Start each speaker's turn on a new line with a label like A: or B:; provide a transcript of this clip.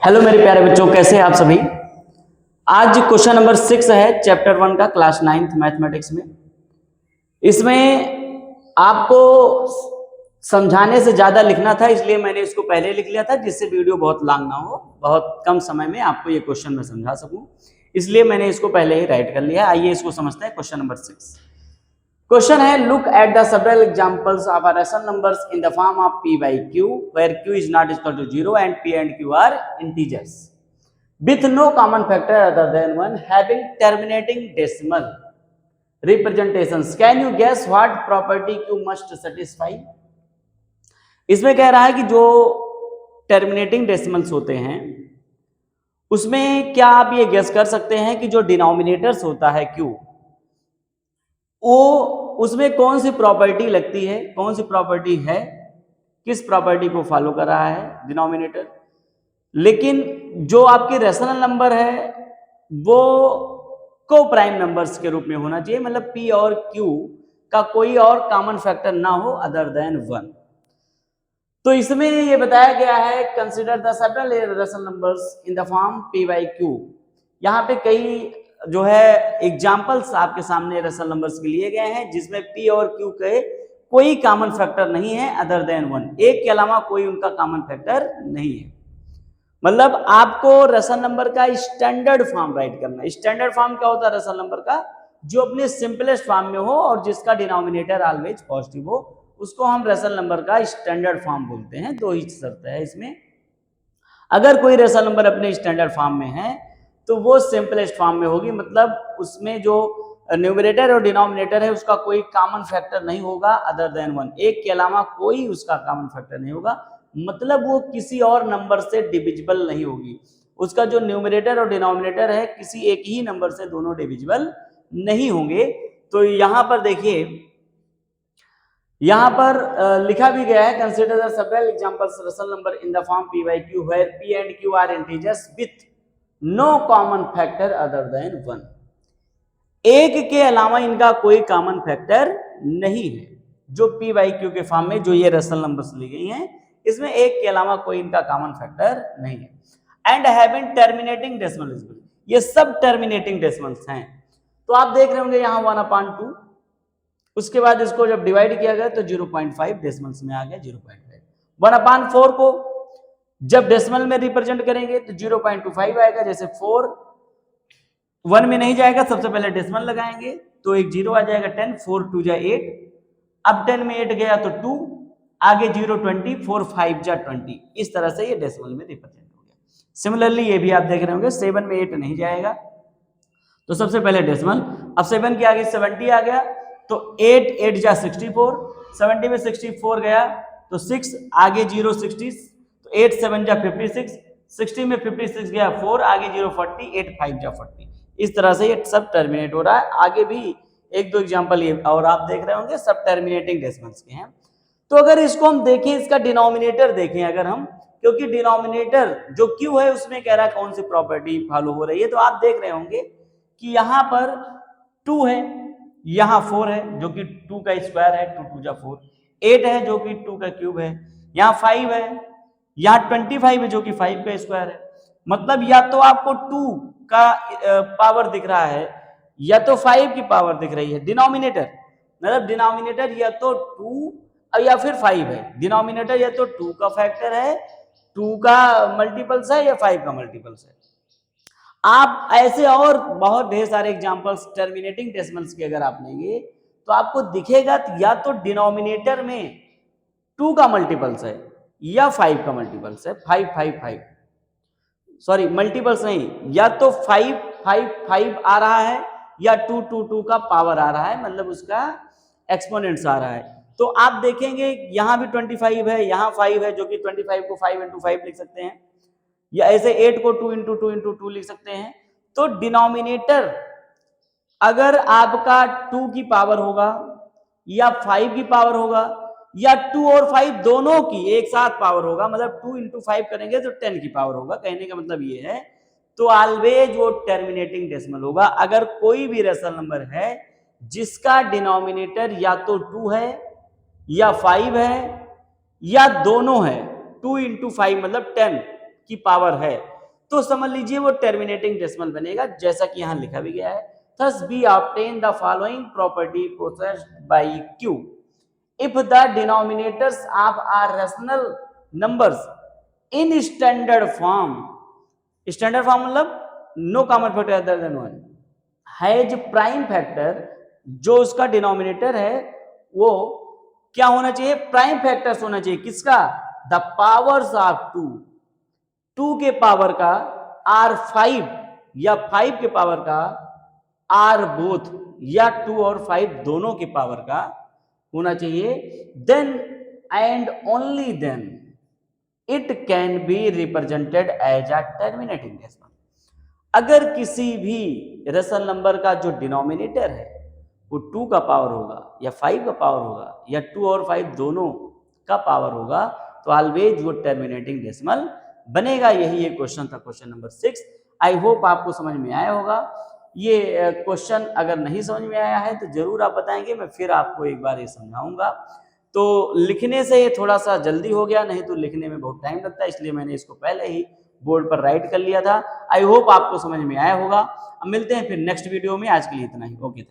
A: Hello मेरे प्यारे बच्चों, कैसे हैं आप सभी। आज क्वेश्चन नंबर 6 है चैप्टर 1 का, क्लास 9th मैथमेटिक्स में। इसमें आपको समझाने से ज़्यादा लिखना था, इसलिए मैंने इसको पहले लिख लिया था, जिससे वीडियो बहुत लॉन्ग ना हो, बहुत कम समय में आपको ये क्वेश्चन में समझा सकूं, इसलिए मैंने इसको पहले ही राइट कर लिया। आइए इसको समझते हैं। क्वेश्चन नंबर 6 क्वेश्चन है, look at the several examples of a rational numbers in the form of p by q where q is not equal to 0 and p and q are integers with no common factor other than 1 having terminating decimal representations. Can you guess what property q must satisfy? इसमें कह रहा है कि जो terminating decimals होते हैं उसमें क्या आप ये गेस कर सकते हैं कि जो डिनोमिनेटर्स होता है q, वो उसमें कौन सी प्रॉपर्टी लगती है, कौन सी प्रॉपर्टी है, किस प्रॉपर्टी को फॉलो कर रहा है डिनोमिनेटर। लेकिन जो आपकी रेशनल नंबर है वो को प्राइम नंबर्स के रूप में होना चाहिए, मतलब p और q का कोई और कॉमन फैक्टर ना हो अदर देन 1। तो इसमें ये बताया गया है, consider the several rational numbers in the form p by q। यहाँ पे कई जो है एग्जाम्पल्स आपके सामने रेशनल नंबर्स के लिए गए हैं जिसमें p और q के कोई कॉमन फैक्टर नहीं है अदर देन 1, एक के अलावा कोई उनका कॉमन फैक्टर नहीं है। मतलब आपको रेशनल नंबर का स्टैंडर्ड फॉर्म राइट करना है। स्टैंडर्ड फॉर्म क्या होता है रेशनल नंबर का? जो अपने सिंपलेस्ट फॉर्म में हो और जिसका डिनोमिनेटर ऑलवेज पॉजिटिव हो, उसको हम रेशनल नंबर का स्टैंडर्ड फॉर्म बोलते हैं। दो ही शर्त है इसमें, अगर कोई रेशनल नंबर अपने स्टैंडर्ड फॉर्म में है तो वो सिंपलेस्ट फॉर्म में होगी, मतलब उसमें जो न्यूमरेटर और डिनोमिनेटर है उसका कोई कॉमन फैक्टर नहीं होगा अदर देन 1, एक के अलावा कोई उसका कॉमन फैक्टर नहीं होगा, मतलब वो किसी और नंबर से डिविजिबल नहीं होगी। उसका जो न्यूमरेटर और डिनोमिनेटर है किसी एक ही नंबर से दोनों डिविजिबल नहीं होंगे। तो यहाँ पर देखिए, यहाँ पर लिखा भी गया है, consider the several examples rational number in the form p by q where p and q are integers with no common factor other than 1। एक के अलावा इनका कोई कॉमन फैक्टर नहीं है। जो p by q के फॉर्म में जो ये रेशनल नंबर्स ली गई हैं इसमें एक के अलावा कोई इनका कॉमन फैक्टर नहीं है। एंड हैविंग टर्मिनेटिंग डेसिमल्स, ये सब टर्मिनेटिंग डेसिमल्स हैं। तो आप देख रहे होंगे यहाँ 1/2, उसके बाद इसको जब डिवाइड किया गया तो 0.5 डेसिमल्स में आ गया 0.5। 1/4 को जब डेसिमल में रिप्रेजेंट करेंगे तो 0.25 आएगा। जैसे 4 1 में नहीं जाएगा, सबसे पहले डेसिमल लगाएंगे तो एक 0 आ जाएगा 10, 4 2 जा 8, अब 10 में 8 गया तो 2, आगे 0 20, 4 5 जा 20, इस तरह से ये डेसिमल में रिप्रेजेंट हो गया। सिमिलरली ये भी आप देख रहे होंगे 7 में 8 नहीं जाएगा तो सबसे पहले डेसिमल, अब 7 के आगे 70 आ गया तो 8 8 जा 64, 70 में 64 गया तो 6, आगे 0 60 तो 8 7 जा 56, 60 में 56 गया 4, आगे 0 40, 8 5 जा 40, इस तरह से ये सब टर्मिनेट हो रहा है। आगे भी एक दो एग्जांपल ये और आप देख रहे होंगे सब टर्मिनेटिंग डेसिमल्स के हैं। तो अगर इसको हम देखें, इसका डिनोमिनेटर देखें अगर हम, क्योंकि डिनोमिनेटर जो q है उसमें कह रहा है कौन सी प्रॉपर्टी फॉलो हो रही है, तो आप देख रहे होंगे कि यहाँ पर 2 है, यहाँ 4 है जो कि 2 का स्क्वायर है, 2 2 जा 4, 8 है जो कि 2 का क्यूब है, यहाँ 5 है, यहाँ 25 है जो कि 5 का स्क्वायर है। मतलब या तो आपको 2 का पावर दिख रहा है या तो 5 की पावर दिख रही है डिनोमिनेटर, मतलब डिनोमिनेटर या तो 2 या फिर 5 है। डिनोमिनेटर या तो 2 का फैक्टर है, 2 का मल्टीपल्स है या 5 का मल्टीपल्स है। आप ऐसे और बहुत ढेर सारे एग्जांपल्स टर्मिनेटिंग डेसिमल्स के अगर आप लेंगे तो आपको दिखेगा या तो डिनोमिनेटर में 2 का मल्टीपल्स है या 5 का मल्टीपल्स है, 5 5 5, सॉरी मल्टीपल्स नहीं, या तो 5 5 5 आ रहा है या 2 2 2 का पावर आ रहा है, मतलब उसका एक्सपोनेंट्स आ रहा है। तो आप देखेंगे यहाँ भी 25 है, यहाँ 5 है जो कि 25 को 5 into 5 लिख सकते हैं, या ऐसे 8 को 2 into 2 into 2 लिख सकते हैं। तो डिनोमिनेटर अगर आपका 2 की पावर होगा या 5 की पावर होगा या 2 और 5 दोनों की एक साथ पावर होगा, मतलब 2 into 5 करेंगे तो 10 की पावर होगा, कहने का मतलब ये है, तो ऑलवेज वो टर्मिनेटिंग डेसिमल होगा। अगर कोई भी रेशनल नंबर है जिसका डिनोमिनेटर या तो 2 है या 5 है या दोनों है, 2 into 5 मतलब 10 की पावर है, तो समझ लीजिए वो टर्मिनेटिंग डेसिमल बनेगा, जैसा कि यहाँ लिखा भी गया है। Thus we obtain the following property possessed by Q. If the denominators of our rational numbers in standard form मतलब no common factor other than 1 has prime factor, जो उसका डिनोमिनेटर है वो क्या होना चाहिए, प्राइम फैक्टर्स होना चाहिए। किसका, द पावर्स ऑफ 2 के पावर का, आर 5 या 5 के पावर का, आर बोथ या 2 और 5 दोनों के पावर का होना चाहिए। Then and only then it can be represented as a terminating decimal. अगर किसी भी रेशनल नंबर का जो डिनोमिनेटर है वो 2 का पावर होगा या 5 का पावर होगा या 2 और 5 दोनों का पावर होगा, तो ऑलवेज वो टर्मिनेटिंग डेसिमल बनेगा। यही ये क्वेश्चन था, क्वेश्चन नंबर 6। आई होप आपको समझ में आया होगा। ये क्वेश्चन अगर नहीं समझ में आया है तो जरूर आप बताएंगे, मैं फिर आपको एक बार ये समझाऊंगा। तो लिखने से ये थोड़ा सा जल्दी हो गया, नहीं तो लिखने में बहुत टाइम लगता है, इसलिए मैंने इसको पहले ही बोर्ड पर राइट कर लिया था। आई होप आपको समझ में आया होगा। अब मिलते हैं फिर नेक्स्ट वीडियो में, आज के लिए इतना ही। ओके।